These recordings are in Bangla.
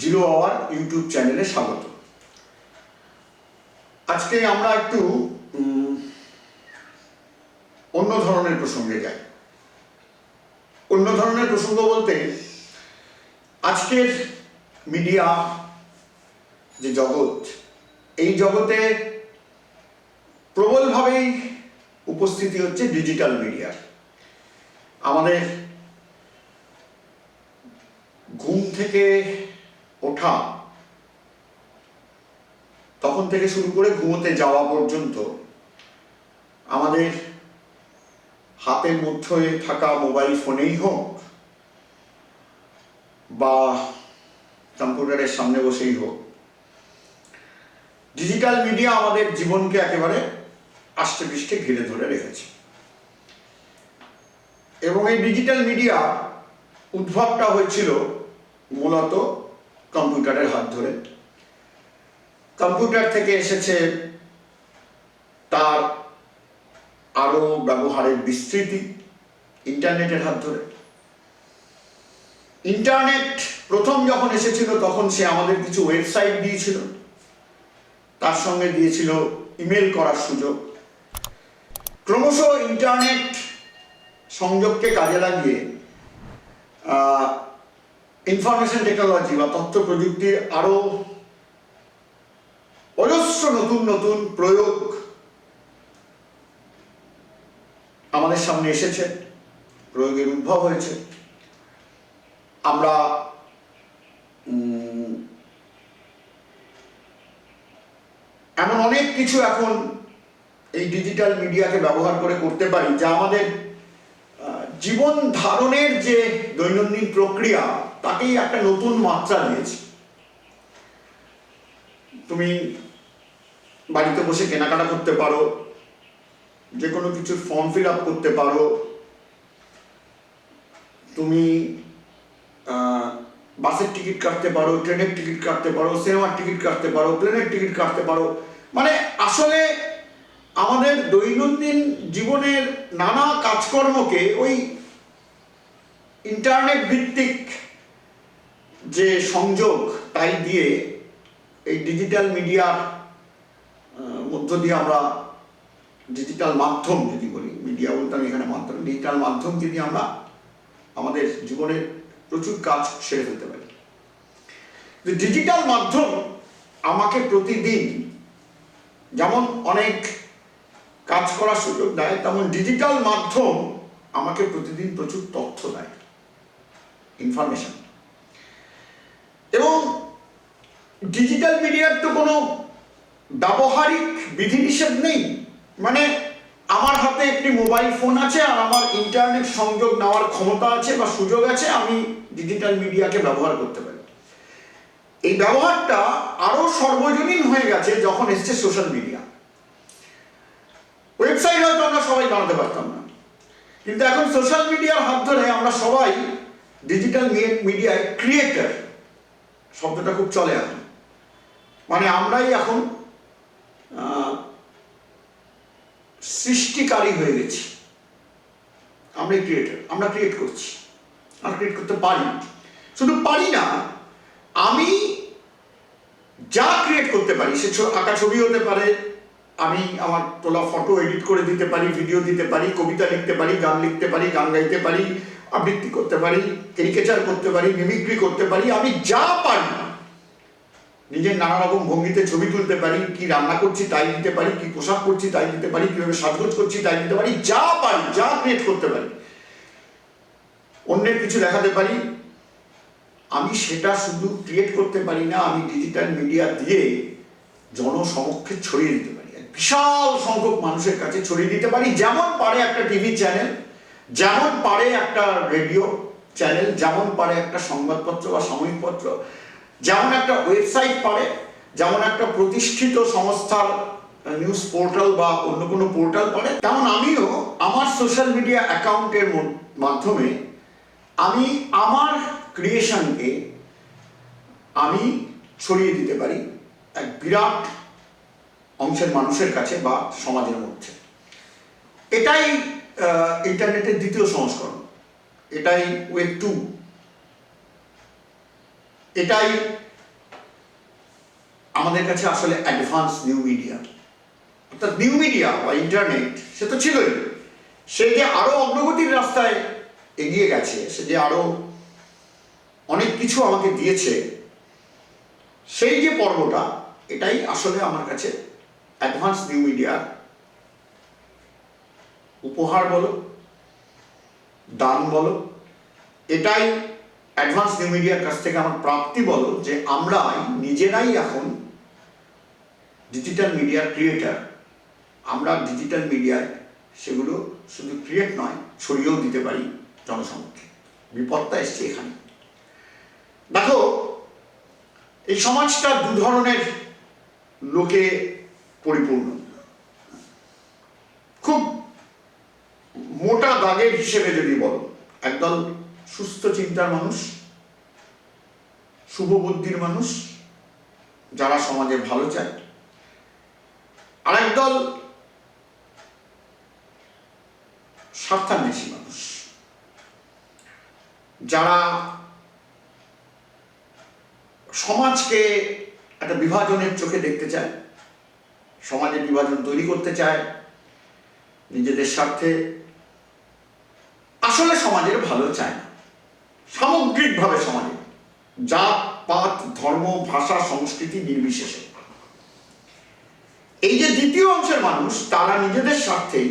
জিরো আওয়ার ইউটিউব চ্যানেলে স্বাগত। আজকে আমরা একটু অন্য ধরনের প্রসঙ্গে যাই। অন্য ধরনের প্রসঙ্গ বলতে আজকের মিডিয়া যে জগৎ, এই জগতে প্রবলভাবেই উপস্থিতি হচ্ছে ডিজিটাল মিডিয়ার। আমাদের ঘুম থেকে ওঠা তখন থেকে শুরু করে ঘুমোতে যাওয়া পর্যন্ত আমাদের হাতের মধ্যে থাকা মোবাইল ফোনেই হোক বা কম্পিউটারের সামনে বসেই হোক, ডিজিটাল মিডিয়া আমাদের জীবনকে একেবারে আষ্টে পৃষ্ঠে ঘিরে ধরে রেখেছে। এবং এই ডিজিটাল মিডিয়া উদ্ভবটা হয়েছিল মূলত কম্পিউটারের হাত ধরে। কম্পিউটার থেকে এসেছে তার আরো ব্যবহারের বিস্তৃতি ইন্টারনেটের হাত ধরে। ইন্টারনেট প্রথম যখন এসেছিল তখন সে আমাদের কিছু ওয়েবসাইট দিয়েছিল, তার সঙ্গে দিয়েছিল ইমেল করার সুযোগ। ক্রমশ ইন্টারনেট সংযোগকে কাজে লাগিয়ে ইনফরমেশন টেকনোলজি বা তথ্য প্রযুক্তির আরো অজস্র নতুন নতুন প্রয়োগ আমাদের সামনে এসেছে, প্রয়োগের উদ্ভব হয়েছে। আমরা এমন অনেক কিছু এখন এই ডিজিটাল মিডিয়াকে ব্যবহার করে করতে পারি যা আমাদের জীবন ধারণের যে দৈনন্দিন প্রক্রিয়া তাকেই একটা নতুন মাত্রা দিয়েছে। তুমি বাড়িতে বসে কেনাকাটা করতে পারো, যে কোনো কিছুর ফর্ম ফিল আপ করতে পারো, তুমি বাসের টিকিট কাটতে পারো, ট্রেনের টিকিট কাটতে পারো, সিনেমার টিকিট কাটতে পারো, প্লেনের টিকিট কাটতে পারো। মানে আসলে আমাদের দৈনন্দিন জীবনের নানা কাজকর্মকে ওই ইন্টারনেট ভিত্তিক যে সংযোগ তাই দিয়ে এই ডিজিটাল মিডিয়ার মধ্য দিয়ে আমরা, ডিজিটাল মাধ্যম যদি বলি, মিডিয়া বলতে আমি এখানে মাধ্যম, ডিজিটাল মাধ্যমকে দিয়ে আমরা আমাদের জীবনের প্রচুর কাজ সেরে ফেলতে পারি। ডিজিটাল মাধ্যম আমাকে প্রতিদিন যেমন অনেক কাজ করার সুযোগ দেয়, তেমন ডিজিটাল মাধ্যম আমাকে প্রতিদিন প্রচুর তথ্য দেয়, ইনফরমেশন। এবং ডিজিটাল মিডিয়ার তো কোনো ব্যবহারিক বিধিনিষেধ নেই। মানে আমার হাতে একটি মোবাইল ফোন আছে আর আমার ইন্টারনেট সংযোগ নেওয়ার ক্ষমতা আছে বা সুযোগ আছে, আমি ডিজিটাল মিডিয়াকে ব্যবহার করতে পারি। এই ব্যবহারটা আরো সর্বজনীন হয়ে গেছে যখন এসছে সোশ্যাল মিডিয়া। ওয়েবসাইট হয়তো আমরা সবাই বানাতে পারতাম না, কিন্তু এখন সোশ্যাল মিডিয়ার হাত ধরে আমরা সবাই ডিজিটাল মিডিয়ায় ক্রিয়েটর শব্দটা খুব চলে এখন। মানে আমরাই এখন সৃষ্টিকারী হয়ে গেছি। আমরাই ক্রিয়েটর, আমরা ক্রিয়েট করছি, আমরা ক্রিয়েট করতে পারি। শুধু পারি না, আমি যা ক্রিয়েট করতে পারি, সে আঁকা ছবি হতে পারে, আমি আমার তোলা ফটো এডিট করে দিতে পারি, ভিডিও দিতে পারি, কবিতা লিখতে পারি, গান লিখতে পারি, গান গাইতে পারি, আবৃত্তি করতে পারি, ক্যারিকেচার করতে পারি, মিমিক্রি করতে পারি। আমি যা পারি, নিজের নানা রকম ভঙ্গিতে ছবি তুলতে পারি, কি রান্না করছি তাই দিতে পারি, কি পোশাক পরছি তাই দিতে পারি, কিভাবে সাজগোজ করছি তাই দিতে পারি, যা পারি, যা ক্রিয়েট করতে পারি, অন্যের কিছু দেখাতে পারি। আমি সেটা শুধু ক্রিয়েট করতে পারি না, আমি ডিজিটাল মিডিয়া দিয়ে জনসমক্ষে ছড়িয়ে দিতে পারি, বিশাল সংখ্যক মানুষের কাছে ছড়িয়ে দিতে পারি। যেমন পারে একটা টিভি চ্যানেল, যেমন পারে একটা রেডিও চ্যানেল, যেমন পারে একটা সংবাদপত্র বা সাময়িক পত্র, যেমন একটা ওয়েবসাইট পারে, যেমন একটা প্রতিষ্ঠিত সংস্থার নিউজ পোর্টাল বা অন্য কোনো পোর্টাল পারে, তেমন আমিও আমার সোশ্যাল মিডিয়া অ্যাকাউন্টের মাধ্যমে আমি আমার ক্রিয়েশনকে আমি ছড়িয়ে দিতে পারি এক বিরাট অংশের মানুষের কাছে বা সমাজের মধ্যে। এটাই ইন্টারনেটের দ্বিতীয় সংস্করণ, এটাই ওয়েব 2। এটাই আমাদের কাছে আসলে অ্যাডভান্স নিউ মিডিয়া। অর্থাৎ নিউ মিডিয়া বা ইন্টারনেট সে তো ছিলই, সে যে আরো অগ্রগতির রাস্তায় এগিয়ে গেছে, সে যে আরো অনেক কিছু আমাকে দিয়েছে, সেই যে পর্বটা, এটাই আসলে আমার কাছে অ্যাডভান্স নিউ মিডিয়ার উপহার বলো, দান বলো, এটাই অ্যাডভান্স নিউ মিডিয়ার কাছ থেকে আমার প্রাপ্তি বলো, যে আমরা নিজেরাই এখন ডিজিটাল মিডিয়ার ক্রিয়েটার। আমরা ডিজিটাল মিডিয়ায় সেগুলো শুধু ক্রিয়েট নয়, ছড়িয়েও দিতে পারি জনসমক্ষে। বিপদটা এসছে এখানে। দেখো, এই সমাজটা দু ধরনের লোকে পরিপূর্ণ। খুব মোটা দাগের হিসেবে যদি বলো, একদল সুস্থ চিন্তার মানুষ, শুভ বুদ্ধির মানুষ, যারা সমাজে ভালো চায়, আর একদল স্বার্থান্বেষী মানুষ, যারা সমাজকে একটা বিভাজনের চোখে দেখতে চায়, সমাজের বিভাজন তৈরি করতে চায় নিজেদের স্বার্থে, আসলে সমাজের ভালো চায় না। সামগ্রিকভাবে সমাজে জাত পাত ধর্ম ভাষা সংস্কৃতি নির্বিশেষে, এই যে দ্বিতীয় অংশের মানুষ, তারা নিজেদের স্বার্থেই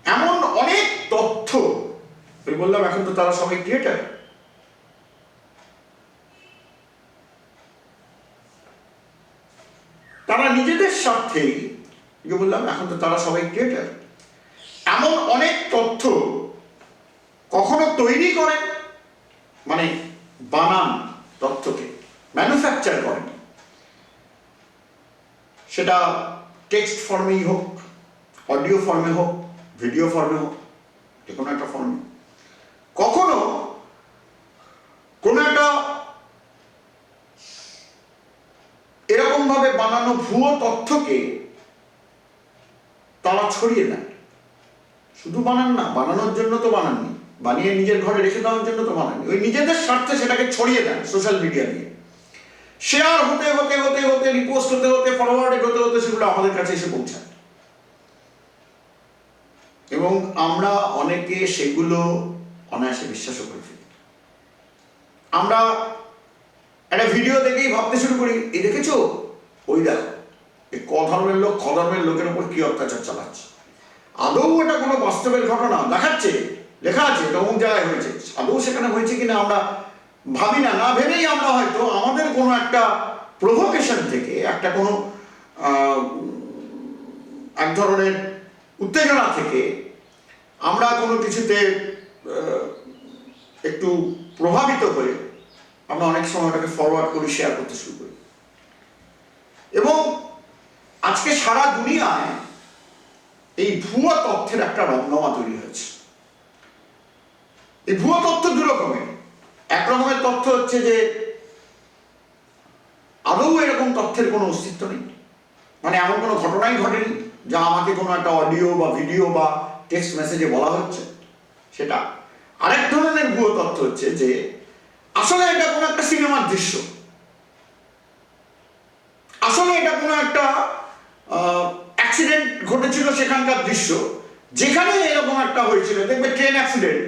এমন অনেক তথ্য, বললাম এখন তো তারা সবাই ক্রিয়েটার, তারা নিজেদের স্বার্থেই, বললাম এখন তো তারা সবাই ক্রিয়েটার, এমন অনেক তথ্য কখনো তৈরি করেন, মানে বানান তথ্যকে, ম্যানুফ্যাকচার করেন, সেটা টেক্সট ফর্মেই হোক, অডিও ফর্মে হোক, ভিডিও ফর্মে হোক, যে কোনো একটা ফর্মে, কখনো কোনো একটা এরকম ভাবে বানানো ভুয়ো তথ্যকে তারা ছড়িয়ে দেন। শুধু বানান না, বানানোর জন্য তো বানাননি, বানিয়ে নিজের ঘরে রেখে দেওয়ার জন্য তো বানাননি, ওই নিজেদের স্বার্থে সেটাকে ছড়িয়ে দেন সোশ্যাল মিডিয়া দিয়ে। শেয়ার হতে হতে হতে হতে, রিপোস্ট হতে হতে, ফরওয়ার্ড হতে হতে সেগুলো আমাদের কাছে এসে পৌঁছায়, এবং আমরা অনেকে সেগুলো অনায়াসে বিশ্বাসও করে ফেলি। আমরা একটা ভিডিও দেখেই ভাবতে শুরু করি, এই দেখেছো, ওই দেখো এই ধর্মের লোক ধর্মের লোকের উপর কি অত্যাচার চালাচ্ছে। আদৌ এটা কোনো বাস্তবের ঘটনা দেখাচ্ছে, লেখা আছে এটা অমুক জায়গায় হয়েছে, আদৌ সেখানে হয়েছে কিনা আমরা ভাবি না। না ভেবেই আমরা হয়তো আমাদের কোনো একটা প্রভোকেশন থেকে, একটা কোনো এক ধরনের উত্তেজনা থেকে আমরা কোনো কিছুতে একটু প্রভাবিত হয়ে আমরা অনেক সময় ওটাকে ফরওয়ার্ড করি, শেয়ার করতে শুরু করি। এবং আজকে সারা দুনিয়ায় এই ভুয়া তথ্যের একটা রমরমা তৈরি হয়েছে। এই ভুয়া তথ্য দু রকমের। এক রকমের তথ্য হচ্ছে যে আদৌ এরকম তথ্যের কোনো অস্তিত্ব নেই, মানে এমন কোনো ঘটনাই ঘটেনি যা আমাকে কোনো একটা অডিও বা ভিডিও বা টেক্সট মেসেজে বলা হচ্ছে সেটা। আরেক ধরনের ভুয়ো তথ্য হচ্ছে যে আসলে এটা কোনো একটা সিনেমার দৃশ্য, আসলে এটা কোনো একটা অ্যাক্সিডেন্ট ঘটেছিল সেখানকার দৃশ্য, যেখানে এরকম একটা হয়েছিল। দেখবে ট্রেন অ্যাক্সিডেন্ট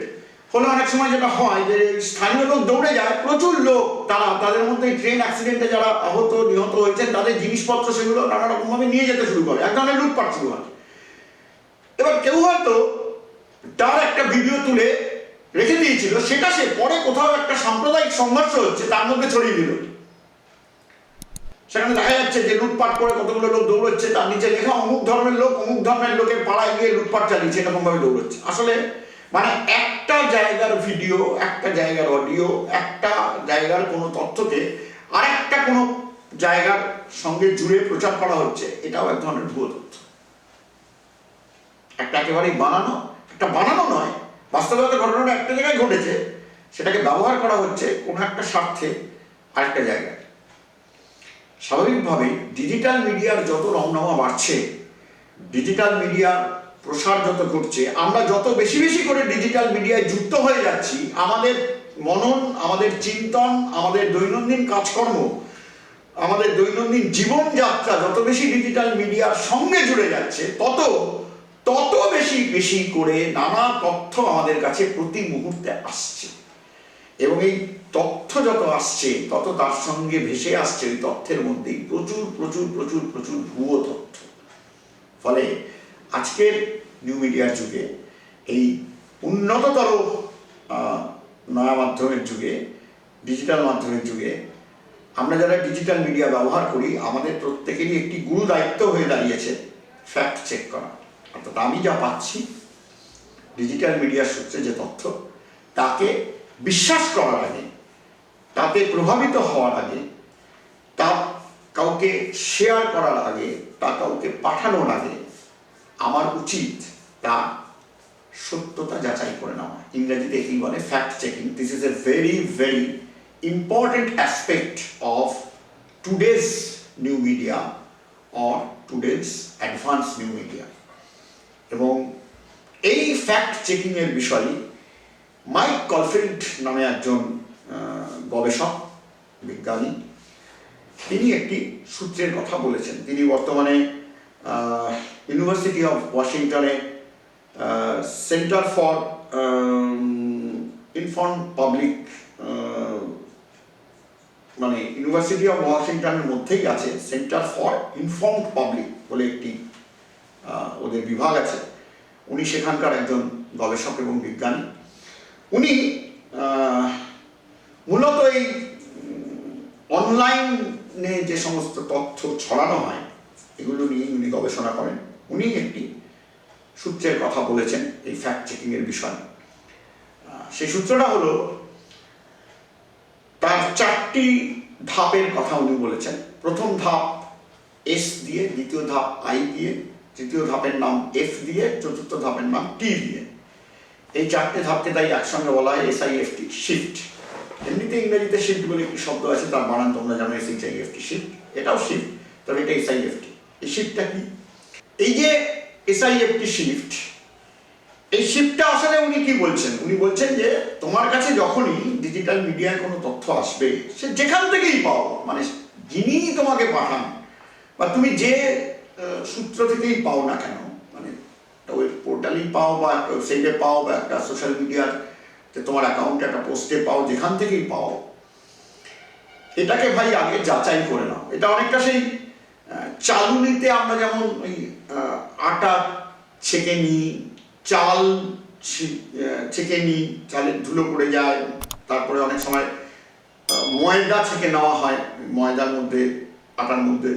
হলে অনেক সময় যেটা হয় যে স্থানীয় লোক দৌড়ে যায়, প্রচুর লোক, তাদের মধ্যে ট্রেন অ্যাক্সিডেন্টে যারা আহত নিহত হয়েছেন তাদের জিনিসপত্র সেগুলো নানা রকম ভাবে নিয়ে যেতে শুরু করে, এক ধরনের লুটপাট শুরু হয়। এবার কেউ হয়তো তার একটা ভিডিও তুলে রেখে দিয়েছিল, সেটা সে পরে কোথাও একটা সাম্প্রদায়িক সংঘর্ষ হচ্ছে তার মধ্যে ছড়িয়ে দিল। সেখানে দেখা যাচ্ছে যে লুটপাট করে কতগুলো লোক দৌড়চ্ছে, তার নিচে লেখা অমুক ধর্মের লোকের পাড়ায় গিয়ে লুটপাট চালিয়েছে, এরকম ভাবে দৌড়চ্ছে। আসলে মানে একটা জায়গার ভিডিও, একটা জায়গার অডিও, একটা জায়গার কোনো তথ্যকে আরেকটা কোনো জায়গার সঙ্গে জুড়ে প্রচার করা হচ্ছে, এটাও এক ধরনের ভুয়ো তথ্য। একটা একেবারেই বানানো, একটা বানানো নয়, বাস্তবতা ঘটনাটা একটা জায়গায় ঘটেছে, সেটাকে ব্যবহার করা হচ্ছে কোনো একটা স্বার্থে আরেকটা জায়গায়। স্বাভাবিকভাবেই ডিজিটাল মিডিয়ার যত রমরমা বাড়ছে, ডিজিটাল মিডিয়ার প্রসার যত ঘটছে, আমরা যত বেশি বেশি করে ডিজিটাল মিডিয়ায় যুক্ত হয়ে যাচ্ছি, আমাদের মনন, আমাদের চিন্তন, আমাদের দৈনন্দিন কাজকর্ম, আমাদের দৈনন্দিন জীবনযাত্রা যত বেশি ডিজিটাল মিডিয়ার সঙ্গে জুড়ে যাচ্ছে, তত বেশি করে নানা তথ্য আমাদের কাছে প্রতি মুহূর্তে আসছে। এবং এই তথ্য যত আসছে তত তার সঙ্গে ভেসে আসছে ওই তথ্যের মধ্যেই প্রচুর ভুয়ো তথ্য। ফলে আজকের নিউ মিডিয়ার যুগে, এই উন্নততর নয়া মাধ্যমের যুগে, ডিজিটাল মাধ্যমের যুগে, আমরা যারা ডিজিটাল মিডিয়া ব্যবহার করি আমাদের প্রত্যেকেরই একটি গুরু দায়িত্ব হয়ে দাঁড়িয়েছে ফ্যাক্ট চেক করা। অর্থাৎ আমি যা পাচ্ছি ডিজিটাল মিডিয়ার সূত্রে যে তথ্য, তাকে বিশ্বাস করার আগে, তাতে প্রভাবিত হওয়ার আগে, তা কাউকে শেয়ার করার আগে, তা কাউকে পাঠানোর আগে আমার উচিত তা সত্যতা যাচাই করে নেওয়া। ইংরেজিতে কি বলে? Fact checking. This is a very important aspect of today's new media or today's advance new media. এবং এই ফ্যাক্ট চেকিংয়ের বিষয়ে মাইক কলফিল্ড নামে একজন গবেষক, বিজ্ঞানী, তিনি একটি সূত্রের কথা বলেছেন। তিনি বর্তমানে ইউনিভার্সিটি অফ ওয়াশিংটনে সেন্টার ফর ইনফর্ম পাবলিক, মানে ইউনিভার্সিটি অফ ওয়াশিংটনের মধ্যেই আছে সেন্টার ফর ইনফর্মড পাবলিক বলে একটি ওদের বিভাগ আছে। উনি সেখানকার একজন গবেষক এবং বিজ্ঞানী। উনি মূলত এই অনলাইনে যে সমস্ত তথ্য ছড়ানো হয় এগুলো নিয়ে উনি গবেষণা করেন। উনি একটি সূত্রের কথা বলেছেন এই ফ্যাক্ট চেকিংয়ের বিষয়ে। সেই সূত্রটা হলো, তার 4টি ধাপের কথা উনি বলেছেন। প্রথম ধাপ এস দিয়ে, দ্বিতীয় ধাপ আই দিয়ে, তৃতীয় ধাপের নাম এফ দিয়ে, চতুর্থ ধাপের নাম টি দিয়ে। এই 4টে ধাপকে তাই একসঙ্গে বলা হয় SIFT, শিফট। এমনিতে ইংরেজিতে শিফট বলে একটি শব্দ আছে, তার বানান তোমরা জানো SHIFT, শিফট। এটাও শিফট, তবে এটা SIFT। এই শিফটটা কি? এই যে SIFT শিফট, এই শিফটটা আসলে উনি কি বলছেন? উনি বলছেন যে তোমার কাছে যখনই ডিজিটাল মিডিয়ায় কোনো তথ্য আসবে, সে যেখান থেকেই পাও, মানে যিনি তোমাকে পাঠান বা তুমি যে সূত্র থেকেই পাও না কেন, মানে ওই পোর্টালেই পাও বা একটা ওয়েবসাইটে পাও বা একটা সোশ্যাল মিডিয়ার যে তোমার অ্যাকাউন্টে একটা পোস্টে পাও, যেখান থেকেই পাও, এটাকে ভাই আগে যাচাই করে নাও। এটা অনেকটা সেই চালুনিতে আমরা যেমন ওই আটা ছেঁকে নিই, চাল ছেঁকে নিই, চালের ধুলো পড়ে যায়, তারপরে অনেক সময় ময়দা ছেঁকে নেওয়া হয়, ময়দার মধ্যে, আটার মধ্যে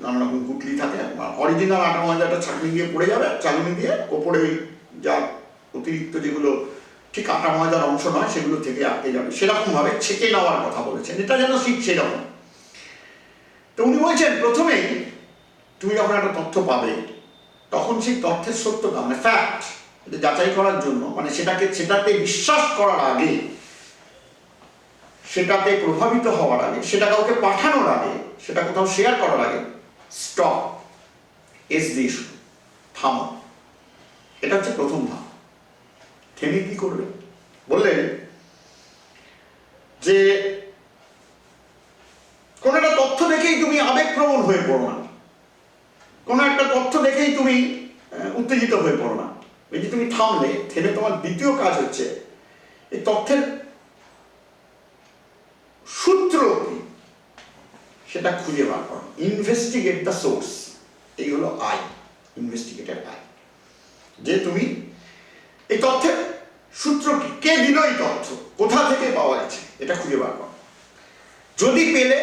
নানা রকম গুটলি থাকে, অরিজিনাল আটা ময়দাটা ছাঁকনি দিয়ে পড়ে যাবে, চালুনি দিয়ে ওপরে যা অতিরিক্ত যেগুলো ঠিক আটা ময়দার অংশ নয় সেগুলো থেকে আটকে যাবে, সেরকমভাবে ছেঁকে নেওয়ার কথা বলেছেন। এটা যেন ঠিক সেরকম। তো উনি বলছেন প্রথমেই তুমি যখন একটা তথ্য পাবে তখন সেই তথ্যের সত্যতা, মানে ফ্যাক্ট, এটা যাচাই করার জন্য, মানে সেটাতে বিশ্বাস করার আগে, সেটাতে প্রভাবিত হওয়ার আগে, সেটা কাউকে পাঠানোর আগে, সেটা কোথাও শেয়ার করার আগে, স্টপ, এস দিয়ে শুরু, থামো। এটা হচ্ছে প্রথম ধাপ। থেমে কি করবে? বললেন যে কোন একটা তথ্য দেখেই তুমি আবেগপ্রবণ হয়ে পড়ো না, কোন একটা তথ্য দেখেই তুমি উত্তেজিত হয়ে পড়ো না। এই যে তুমি থামলে, থেমে তোমার দ্বিতীয় কাজ হচ্ছে এই তথ্যের সূত্র কি সেটা খুঁজে বার করো। ইনভেস্টিগেট দ্য সোর্স, এই হলো আই, ইনভেস্টিগেটেড আই। যে তুমি এই তথ্যের সূত্র কি, কে দিল এই তথ্য, কোথা থেকে পাওয়া গেছে, এটা খুঁজে বার করো। যদি পেলে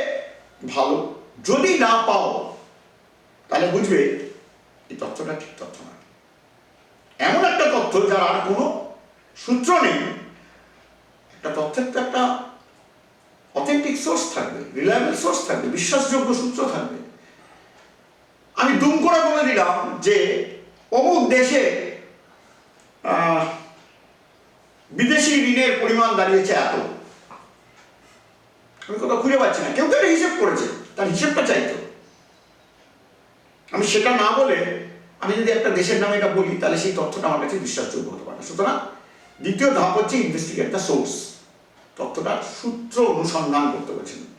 ভালো, যদি না পাও তাহলে বুঝবে এই তথ্যটা ঠিক তথ্য না। এমন একটা তথ্য যার আর কোনো সূত্র নেই। একটা তথ্যের তো একটা অথেন্টিক সোর্স থাকবে, রিলায়েবল সোর্স থাকবে, বিশ্বাসযোগ্য সূত্র থাকবে। আমি দুম করে বলে দিলাম যে অমুক দেশে বিদেশি ঋণের পরিমাণ দাঁড়িয়েছে এত, আমি কোথাও খুঁজে পাচ্ছি না। কেউ তো একটা হিসেব করেছে, তার হিসেবটা চাইতো। আমি সেটা না বলে আমি যদি একটা দেশের নামে এটা বলি তাহলে সেই তথ্যটা আমার কাছে বিশ্বাসযোগ্য হতে পারে না। সুতরাং দ্বিতীয় ধাপ হচ্ছে ইনভেস্টিগেট দ্য সোর্স। তথ্যটার সূত্র অনুসন্ধান করতে বলেছিলেন।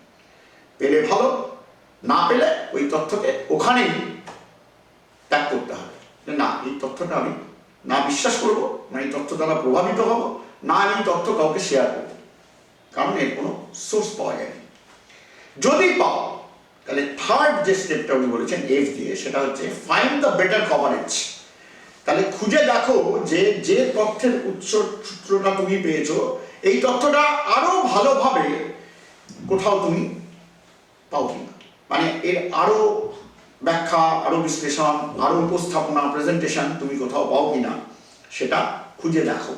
পেলে ভালো, না পেলে ওই তথ্যকে ওখানেই ত্যাগ করতে হবে, না এই তথ্যটা আমি না বিশ্বাস করব, না এই তথ্য দ্বারা প্রভাবিত হব, না আমি তথ্য কাউকে শেয়ার করব, কারণ এর কোনো সোর্স পাওয়া যায়নি। যদি পাও তাহলে থার্ড যে স্টেপটা উনি বলেছেন এফ দিয়ে, সেটা হচ্ছে ফাইন্ড দ্য বেটার কভারেজ। তাহলে খুঁজে দেখো যে যে তথ্যের উৎস সূত্রটা তুমি পেয়েছো এই তথ্যটা আরো ভালোভাবে কোথাও তুমি পাও কিনা, মানে এর আরো ব্যাখ্যা, আরো বিশ্লেষণ, আরো উপস্থাপনা, প্রেজেন্টেশন তুমি কোথাও পাও কিনা সেটা খুঁজে দেখো।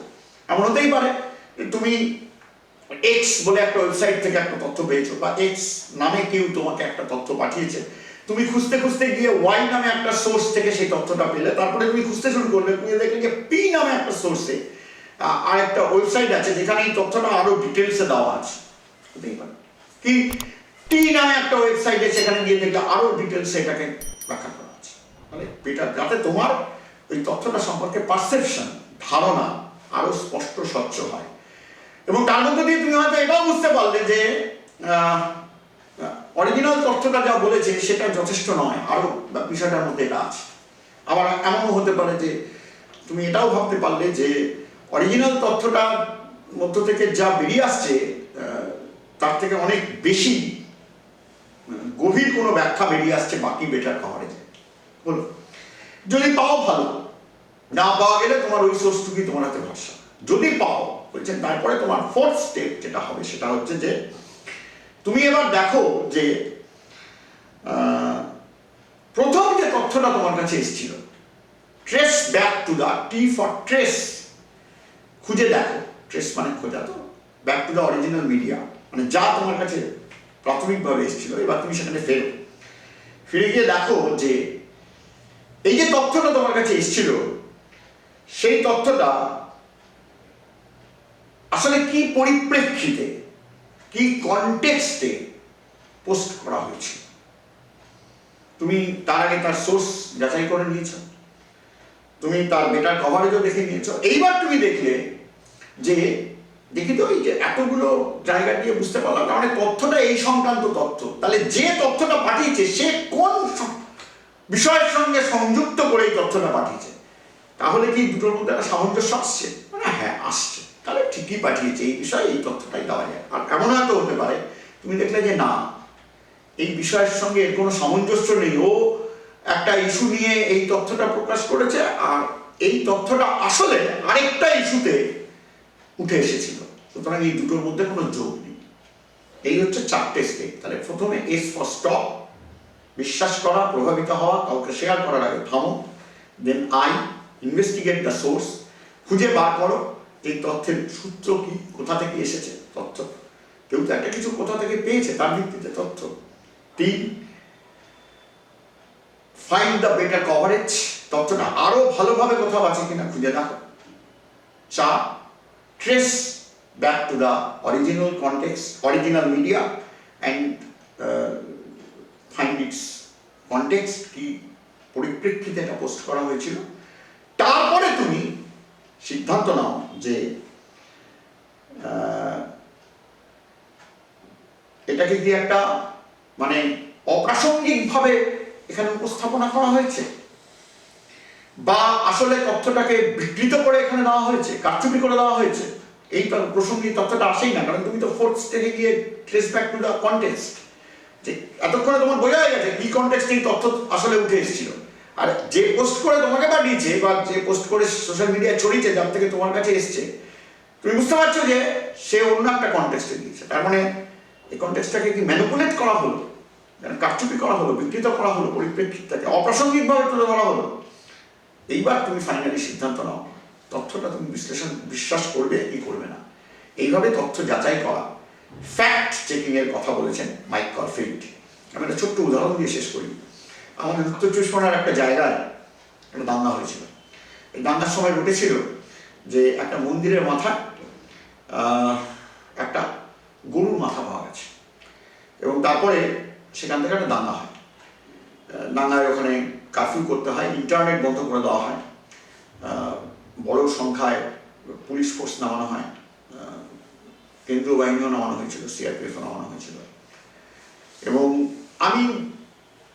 এমন হতেই পারে তুমি এক্স বলে একটা ওয়েবসাইট থেকে একটা তথ্য পেয়েছো, বা এক্স নামে কেউ তোমাকে একটা তথ্য পাঠিয়েছে, তুমি খুঁজতে খুঁজতে গিয়ে ওয়াই নামে একটা সোর্স থেকে সেই তথ্যটা পেলে, তারপরে তুমি খুঁজতে শুরু করলে, তুমি দেখলে যে পি নামে একটা সোর্সে আর একটা ওয়েবসাইট আছে যেখানে এই তথ্যটা আরো ডিটেলসে দেওয়া আছে। হতেই পারে কি টি নামে একটা ওয়েবসাইটে, সেখানে গিয়ে দেখলে আরো ডিটেলসে এটাকে ব্যাখ্যা করা আছে। মানে বেটার, যাতে তোমার ওই তথ্যটা সম্পর্কে পারসেপশন, ধারণা আরো স্পষ্ট স্বচ্ছ হয়। এবং তার মধ্যে দিয়ে তুমি হয়তো এটাও বুঝতে পারলে যে অরিজিনাল তথ্যটা যা বলেছে সেটা যথেষ্ট নয়, আরো বিষয়টার মধ্যে এটা আছে। আবার এমনও হতে পারে যে তুমি এটাও ভাবতে পারলে যে অরিজিনাল তথ্যটার মধ্য থেকে যা বেরিয়ে আসছে তার থেকে অনেক বেশি গভীর কোনো ব্যাখ্যা বেরিয়ে আসছে বাকি বেটার কভারেজে। বলো, যদি পাও ভালো, না পাওয়া গেলে তোমার ওই সোর্সটুকুই তোমার হাতে ভরসা। যদি পাও বলছেন, তারপরে তোমার ফোর্থ স্টেপ যেটা হবে সেটা হচ্ছে যে তুমি এবার দেখো যে প্রথম যে তথ্যটা তোমার কাছে এসেছিল, trace back to the, T for trace, খুঁজে দেখো, ট্রেস মানে খোঁজা, তো back to the original media, মানে যা তোমার কাছে প্রাথমিকভাবে এসেছিল, এবার তুমি সেখানে ফিরে গিয়ে দেখো যে এই যে তথ্যটা তোমার কাছে এসেছিল সেই তথ্যটা আসলে কি পরিপ্রেক্ষিতে, কি কনটেক্সটে পোস্ট করা হয়েছে। তুমি তার আগে তার সোর্স যাচাই করে নিয়েছো, তুমি তার বেটার কভারেজও দেখে নিয়েছো। এইবার তুমি দেখলে যে দেখি তো এই যে এতগুলো জায়গা দিয়ে বুঝতে পারলাম, তার মানে তথ্যটা এই সংক্রান্ত তথ্য, তাহলে যে তথ্যটা পাঠিয়েছে সে কোন বিষয়ের সঙ্গে সংযুক্ত করে এই তথ্যটা পাঠিয়েছে। তাহলে কি দুটোর মধ্যে একটা সামঞ্জস্য আসছে? মানে হ্যাঁ আসছে, তাহলে ঠিকই পাঠিয়েছে, এই বিষয়ে এই তথ্যটাই দেওয়া যায়। আর এমন হয়তো হতে পারে তুমি দেখলে যে না, এই বিষয়ের সঙ্গে এর কোনো সামঞ্জস্য নেই, ও একটা ইস্যু নিয়ে এই তথ্যটা প্রকাশ করেছে আর এই তথ্যটা আসলে আরেকটা ইস্যুতে উঠে এসেছিল, সুতরাং এই দুটোর মধ্যে কোনো যোগ নেই। এই হচ্ছে চারটে স্টেপ। তাহলে প্রথমে এস ফর স্টপ, বিশ্বাস করা, প্রভাবিত হওয়া, কাউকে শেয়ার করার আগে থামো। Then I, investigate the source, খুঁজে বার করো এই তথ্যের সূত্র কি, কোথা থেকে এসেছে তথ্য, কেউ তো একটা কিছু কোথা থেকে পেয়েছে তার ভিত্তিতে তথ্য। তিন, ফাইন্ড দ্য বেটার কভারেজ, তথ্যটা আরো ভালোভাবে কোথাও আছে কিনা খুঁজে দেখো। চার, trace back to the original context, original media and find it's context, কি পরিপ্রেক্ষিতে এটা পোস্ট করা হয়েছিল। তারপরে তুমি সিদ্ধান্ত নাও যে এটাকে কি একটা মানে অপ্রাসঙ্গিকভাবে এখানে উপস্থাপনা করা হয়েছে, বা আসলে তথ্যটাকে বিকৃত করে এখানে দেওয়া হয়েছে, কারচুপি করে দেওয়া হয়েছে। এই প্রসঙ্গে তথ্যটা আসেই না, কারণ তুমি তো ফোর্থ স্টেজে গিয়ে trace back to the context, যে এতক্ষণে তোমার বোঝা হয়ে গেছে কি কনটেক্সট এই তথ্য আসলে উঠে এসেছিল। আর যে পোস্ট করে তোমাকে পাঠিয়েছে বা যে পোস্ট করে সোশ্যাল মিডিয়ায় ছড়িয়েছে, যার থেকে তোমার কাছে এসছে, তুমি বুঝতে পারছো যে সে অন্য একটা কনটেক্সটে দিয়েছে। তার মানে এই কনটেক্সটটাকে কি ম্যানিপুলেট করা হলো, কারচুপি করা হলো, বিকৃত করা হলো, পরিপ্রেক্ষিতটাকে অপ্রাসঙ্গিকভাবে তুলে ধরা হলো। এইবার তুমি ফাইনালি সিদ্ধান্ত নাও তথ্যটা তুমি বিশ্বাস করবে কি করবে না। এইভাবে তথ্য যাচাই করা, ফ্যাক্ট চেকিং এর কথা বলেছেন মাইক কলফিল্ড। আমি একটা ছোট্ট উদাহরণ দিয়ে শেষ করি। আমাদের উত্তর চব্বিশ পরগনার একটা জায়গায় একটা দাঙ্গা হয়েছিল। এই দাঙ্গার সময় ঘটেছিল যে একটা মন্দিরের মাথায় একটা গরুর মাথা পাওয়া গেছে, এবং তারপরে সেখান থেকে একটা দাঙ্গা হয়। দাঙ্গায় ওখানে কারফিউ করতে হয়, ইন্টারনেট বন্ধ করে দেওয়া হয়, বড় সংখ্যায় পুলিশ ফোর্স নামানো হয়, কেন্দ্রীয় বাহিনীও নামানো হয়েছিল, সিআরপিএফও নামানো হয়েছিল। এবং আমি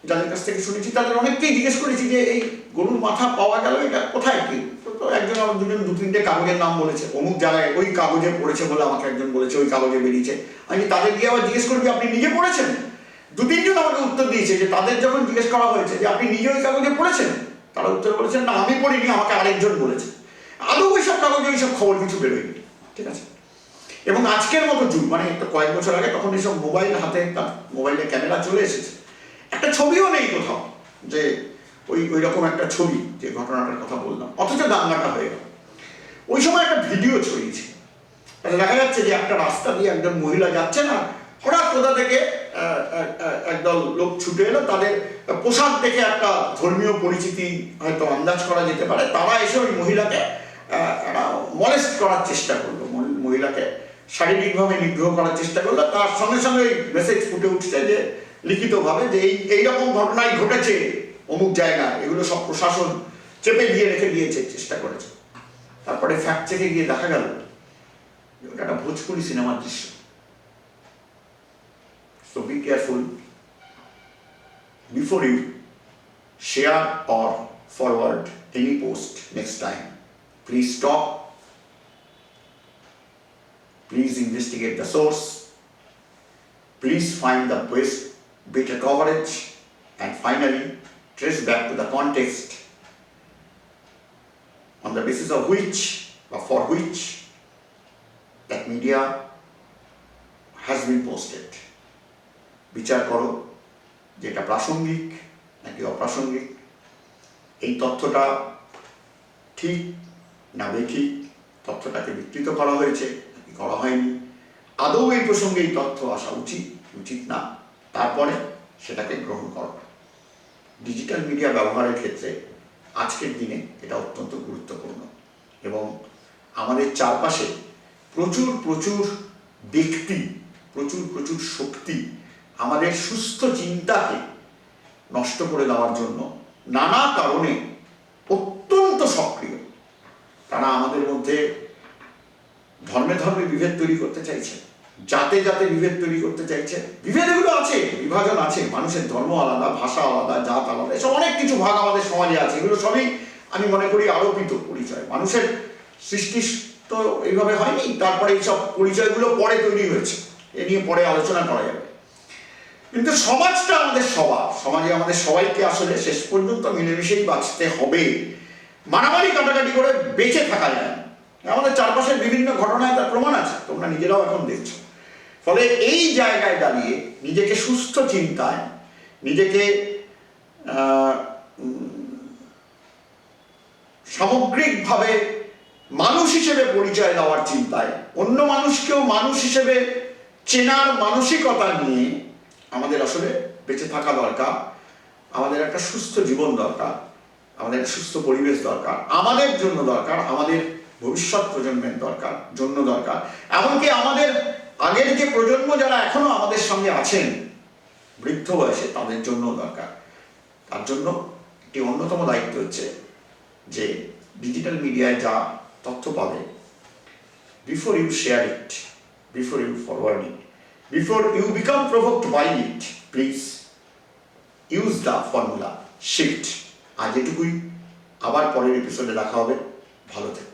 যাদের কাছ থেকে শুনেছি তাদের অনেককেই জিজ্ঞেস করেছি যে এই গরুর মাথা পাওয়া গেল, এটা কোথায় কি? তো একজন আমার দু তিনটে কাগজের নাম বলেছে, অমুক জায়গায় ওই কাগজে পড়েছে বলে আমাকে একজন বলেছে ওই কাগজে বেরিয়েছে। আমি তাদের গিয়ে আবার জিজ্ঞেস করবি আপনি নিজে পড়েছেন? দু তিনজন আমাকে উত্তর দিয়েছে যে তাদের যখন জিজ্ঞেস করা হয়েছে যে আপনি নিজে ওই কাগজে পড়েছেন, তারা উত্তর বলেছেন না আমি পড়িনি, আমাকে আরেকজন বলেছে। আদৌ ওইসব কাগজে ওইসব খবর কিছু বেরোয়নি, ঠিক আছে? এবং আজকের মতো যুগ, মানে একটা কয়েক বছর আগে তখন এইসব মোবাইল হাতে, মোবাইলে ক্যামেরা চলে এসেছে, একটা ছবিও নেই কোথাও যে ওই রকম একটা ছবি যে ঘটনাটার কথা বললাম, অথচ দাঙ্গাটা হয়ে গেল। ওই সময় একটা ভিডিও ছড়িয়েছে, দেখা যাচ্ছে যে একটা রাস্তা দিয়ে একজন মহিলা যাচ্ছে না, হঠাৎ কোথা থেকে একদল লোক ছুটে এলো, তাদের পোশাক দেখে একটা ধর্মীয় পরিচিতি হয়তো আন্দাজ করা যেতে পারে, তারা এসে ওই মহিলাকে মলেস্ট করার চেষ্টা করলো, মহিলাকে শারীরিকভাবে নিগ্রহ করার চেষ্টা করলো। তার সঙ্গে সঙ্গে ওই মেসেজ ফুটে উঠছে যে লিখিতভাবে যে এইরকম ঘটনাই ঘটেছে অমুক জায়গায়, এগুলো সব প্রশাসন চেপে দিয়ে রেখে দিয়েছে, চেষ্টা করেছে। তারপরে ফ্যাক্ট চেকে গিয়ে দেখা গেল ওটা একটা ভোজপুরি সিনেমার দৃশ্য। So be careful before you share or forward any post next time. Please stop. Please investigate the source. Please find the best, better coverage, and finally trace back to the context on the basis of which or for which that media has been posted. বিচার করো যে এটা প্রাসঙ্গিক নাকি অপ্রাসঙ্গিক, এই তথ্যটা ঠিক না বেঠিক, তথ্যটাকে বিকৃত করা হয়েছে নাকি করা হয়নি, আদৌ এই প্রসঙ্গে এই তথ্য আসা উচিত না, তারপরে সেটাকে গ্রহণ করো। ডিজিটাল মিডিয়া ব্যবহারের ক্ষেত্রে আজকের দিনে এটা অত্যন্ত গুরুত্বপূর্ণ। এবং আমাদের চারপাশে প্রচুর ব্যক্তি, প্রচুর শক্তি আমাদের সুস্থ চিন্তাকে নষ্ট করে দেওয়ার জন্য নানা কারণে অত্যন্ত সক্রিয়। তারা আমাদের মধ্যে ধর্মে বিভেদ তৈরি করতে চাইছে, জাতে বিভেদ তৈরি করতে চাইছে। বিভেদ এগুলো আছে, বিভাজন আছে, মানুষের ধর্ম আলাদা, ভাষা আলাদা, জাত আলাদা, এসব অনেক কিছু ভাগ আমাদের সমাজে আছে। এগুলো সবই আমি মনে করি আরোপিত পরিচয়, মানুষের সৃষ্টি তো এইভাবে হয়নি। তারপরে এইসব পরিচয়গুলো পরে তৈরি হয়েছে, এ নিয়ে পরে আলোচনা করা যাবে। কিন্তু সমাজটা আমাদের সবার, সমাজে আমাদের সবাইকে আসলে শেষ পর্যন্ত মিলেমিশেই বাঁচতে হবে। মারামারি কাটাকাটি করে বেঁচে থাকা যায় না। আমাদের চারপাশের বিভিন্ন ঘটনায় তার প্রমাণ আছে, তোমরা নিজেরাও এখন দেখছো। ফলে এই জায়গায় দাঁড়িয়ে নিজেকে সুস্থ চিন্তায়, নিজেকে সামগ্রিকভাবে মানুষ হিসেবে পরিচয় দেওয়ার চিন্তায়, অন্য মানুষকেও মানুষ হিসেবে চেনার মানসিকতা নিয়ে আমাদের আসলে বেঁচে থাকা দরকার। আমাদের একটা সুস্থ জীবন দরকার, আমাদের একটা সুস্থ পরিবেশ দরকার, আমাদের জন্য দরকার, আমাদের ভবিষ্যৎ প্রজন্মের জন্য দরকার, এমনকি আমাদের আগের যে প্রজন্ম যারা এখনো আমাদের সঙ্গে আছেন বৃদ্ধ বয়সে, তাদের জন্য দরকার। তার জন্য একটি অন্যতম দায়িত্ব হচ্ছে যে ডিজিটাল মিডিয়ায় যা তথ্য পাবে, before you share it, before you forward it, before you become provoked by it, please use the formula shift। আজ এটুকুই, আবার পরের এপিসোডে দেখা হবে। ভালো থেকো।